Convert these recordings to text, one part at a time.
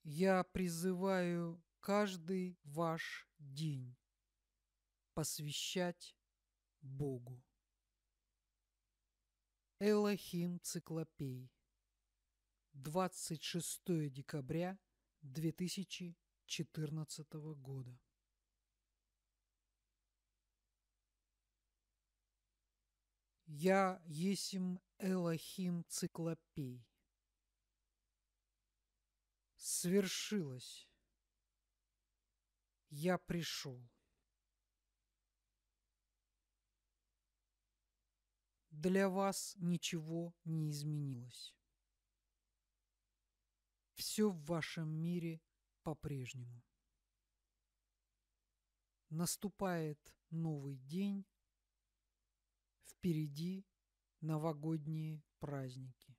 Я призываю каждый ваш день посвящать Богу. Элохим Циклопей. 26 декабря 2014 года. Я есмь Элохим Циклопей. Свершилось. Я пришел. Для вас ничего не изменилось. Все в вашем мире по-прежнему. Наступает новый день, впереди новогодние праздники.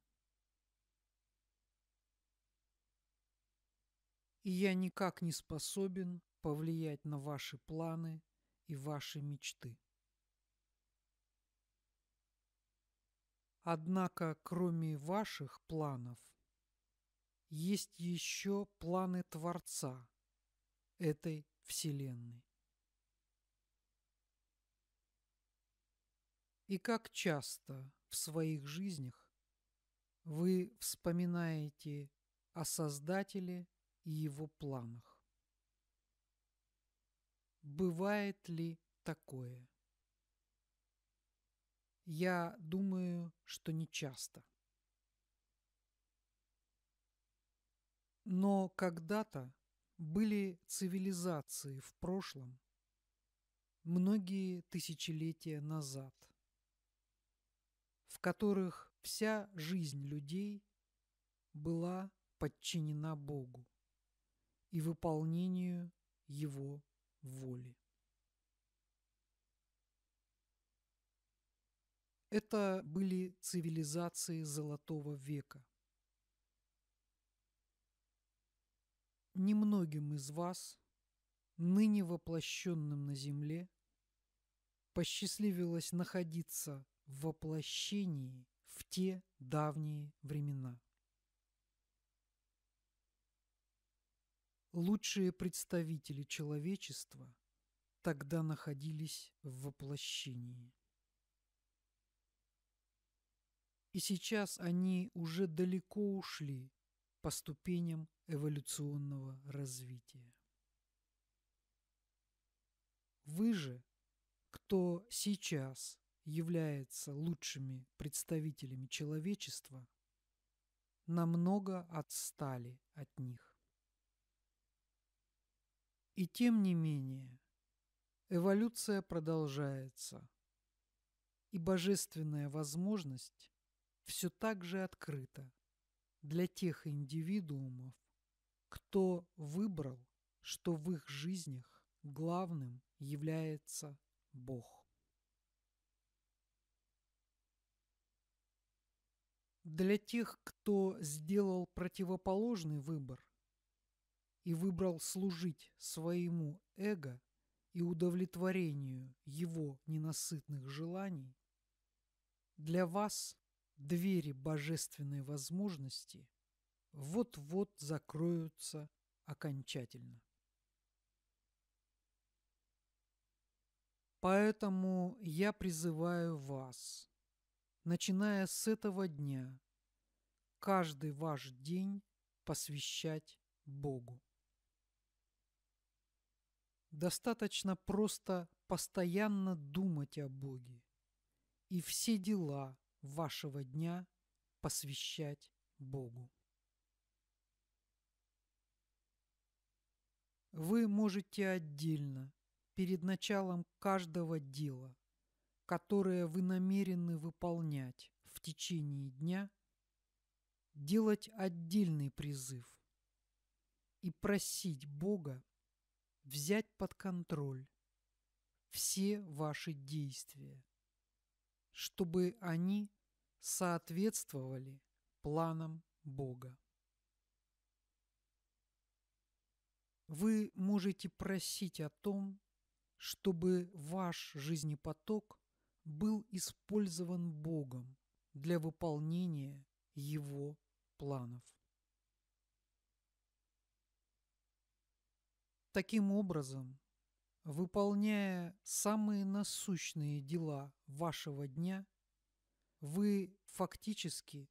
И я никак не способен повлиять на ваши планы и ваши мечты. Однако, кроме ваших планов, есть еще планы Творца этой Вселенной. И как часто в своих жизнях вы вспоминаете о Создателе и Его планах? Бывает ли такое? Я думаю, что не часто. Но когда-то были цивилизации в прошлом, многие тысячелетия назад, в которых вся жизнь людей была подчинена Богу и выполнению Его воли. Это были цивилизации Золотого века. Немногим из вас, ныне воплощенным на земле, посчастливилось находиться в воплощении в те давние времена. Лучшие представители человечества тогда находились в воплощении. И сейчас они уже далеко ушли по ступеням эволюционного развития. Вы же, кто сейчас является лучшими представителями человечества, намного отстали от них. И тем не менее, эволюция продолжается, и божественная возможность все так же открыта для тех индивидуумов, кто выбрал, что в их жизнях главным является Бог. Для тех, кто сделал противоположный выбор и выбрал служить своему эго и удовлетворению его ненасытных желаний, для вас двери божественной возможности вот-вот закроются окончательно. Поэтому я призываю вас, начиная с этого дня, каждый ваш день посвящать Богу. Достаточно просто постоянно думать о Боге и все дела вашего дня посвящать Богу. Вы можете отдельно, перед началом каждого дела, которое вы намерены выполнять в течение дня, делать отдельный призыв и просить Бога взять под контроль все ваши действия, чтобы они соответствовали планам Бога. Вы можете просить о том, чтобы ваш жизнепоток был использован Богом для выполнения Его планов. Таким образом, выполняя самые насущные дела вашего дня, вы фактически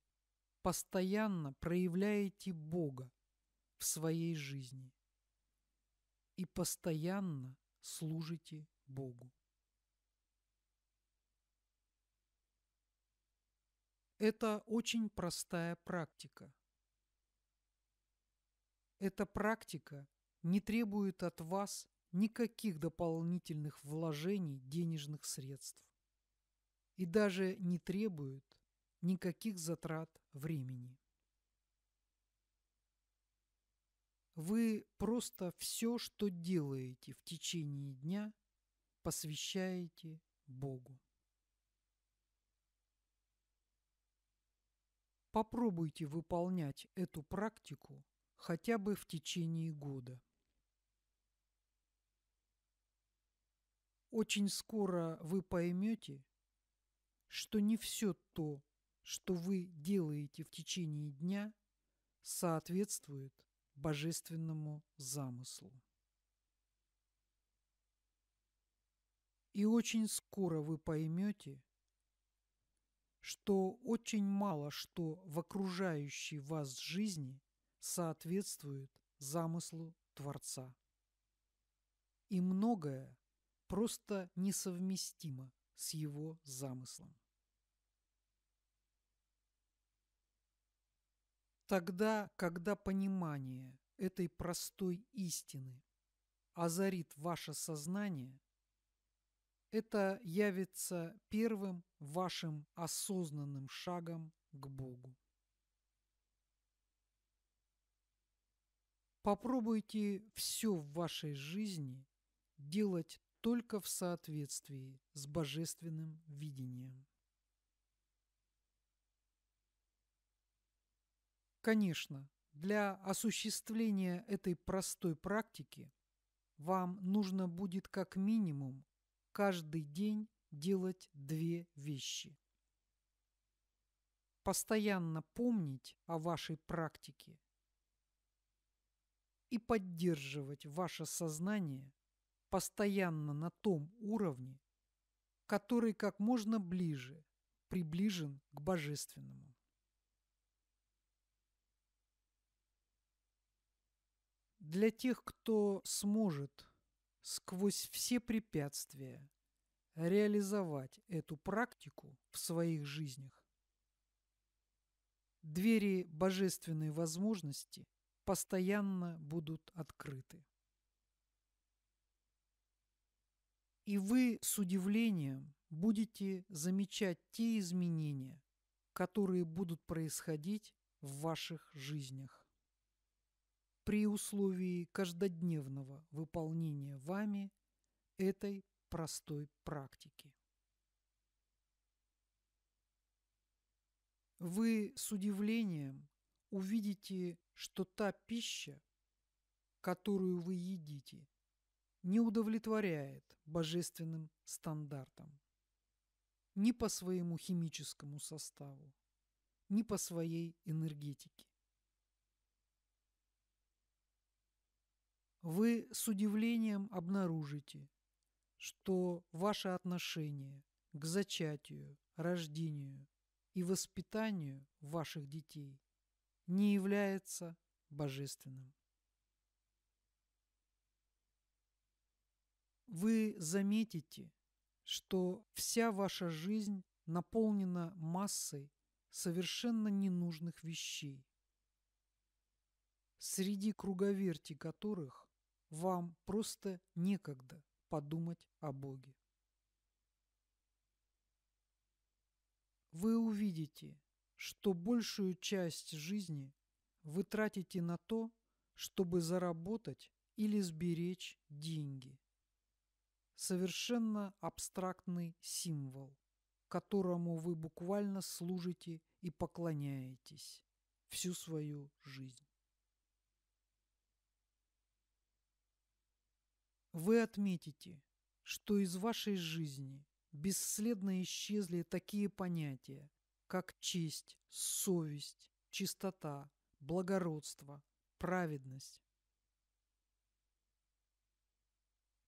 постоянно проявляете Бога в своей жизни и постоянно служите Богу. Это очень простая практика. Эта практика не требует от вас никаких дополнительных вложений денежных средств и даже не требует никаких затрат времени. Вы просто все, что делаете в течение дня, посвящаете Богу. Попробуйте выполнять эту практику хотя бы в течение года. Очень скоро вы поймете, что не все то, что вы делаете в течение дня, соответствует божественному замыслу. И очень скоро вы поймете, что очень мало что в окружающей вас жизни соответствует замыслу Творца. И многое просто несовместимо с его замыслом. Тогда, когда понимание этой простой истины озарит ваше сознание, это явится первым вашим осознанным шагом к Богу. Попробуйте все в вашей жизни делать только в соответствии с божественным видением. Конечно, для осуществления этой простой практики вам нужно будет как минимум каждый день делать две вещи. Постоянно помнить о вашей практике и поддерживать ваше сознание постоянно на том уровне, который как можно ближе приближен к божественному. Для тех, кто сможет сквозь все препятствия реализовать эту практику в своих жизнях, двери божественной возможности постоянно будут открыты. И вы с удивлением будете замечать те изменения, которые будут происходить в ваших жизнях при условии каждодневного выполнения вами этой простой практики. Вы с удивлением увидите, что та пища, которую вы едите, не удовлетворяет божественным стандартам ни по своему химическому составу, ни по своей энергетике. Вы с удивлением обнаружите, что ваше отношение к зачатию, рождению и воспитанию ваших детей не является божественным. Вы заметите, что вся ваша жизнь наполнена массой совершенно ненужных вещей, среди круговерти которых вам просто некогда подумать о Боге. Вы увидите, что большую часть жизни вы тратите на то, чтобы заработать или сберечь деньги. Совершенно абстрактный символ, которому вы буквально служите и поклоняетесь всю свою жизнь. Вы отметите, что из вашей жизни бесследно исчезли такие понятия, как честь, совесть, чистота, благородство, праведность.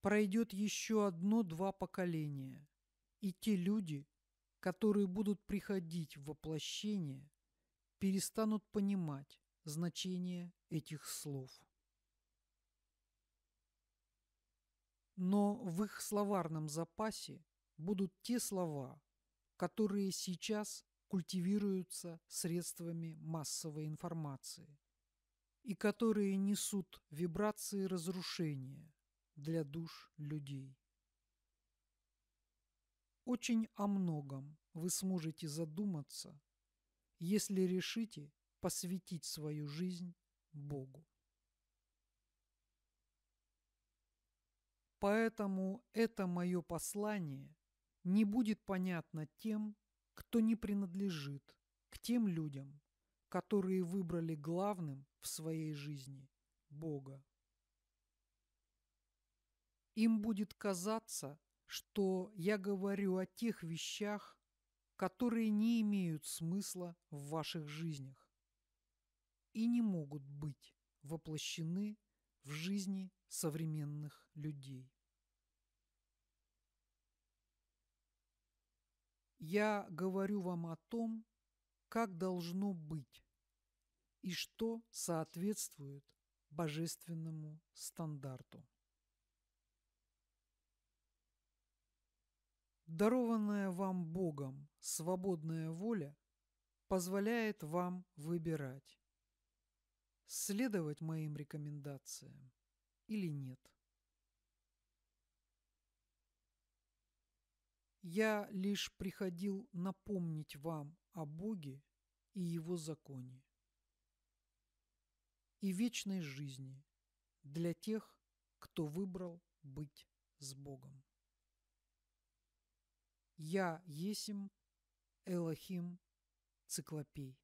Пройдет еще одно-два поколения, и те люди, которые будут приходить в воплощение, перестанут понимать значение этих слов. Но в их словарном запасе будут те слова, которые сейчас культивируются средствами массовой информации и которые несут вибрации разрушения для душ людей. Очень о многом вы сможете задуматься, если решите посвятить свою жизнь Богу. Поэтому это мое послание не будет понятно тем, кто не принадлежит к тем людям, которые выбрали главным в своей жизни Бога. Им будет казаться, что я говорю о тех вещах, которые не имеют смысла в ваших жизнях и не могут быть воплощены в жизни современных людей. Я говорю вам о том, как должно быть и что соответствует божественному стандарту. Дарованная вам Богом свободная воля позволяет вам выбирать, следовать моим рекомендациям или нет. Я лишь приходил напомнить вам о Боге и Его законе и вечной жизни для тех, кто выбрал быть с Богом. Я есмь Элохим Циклопей.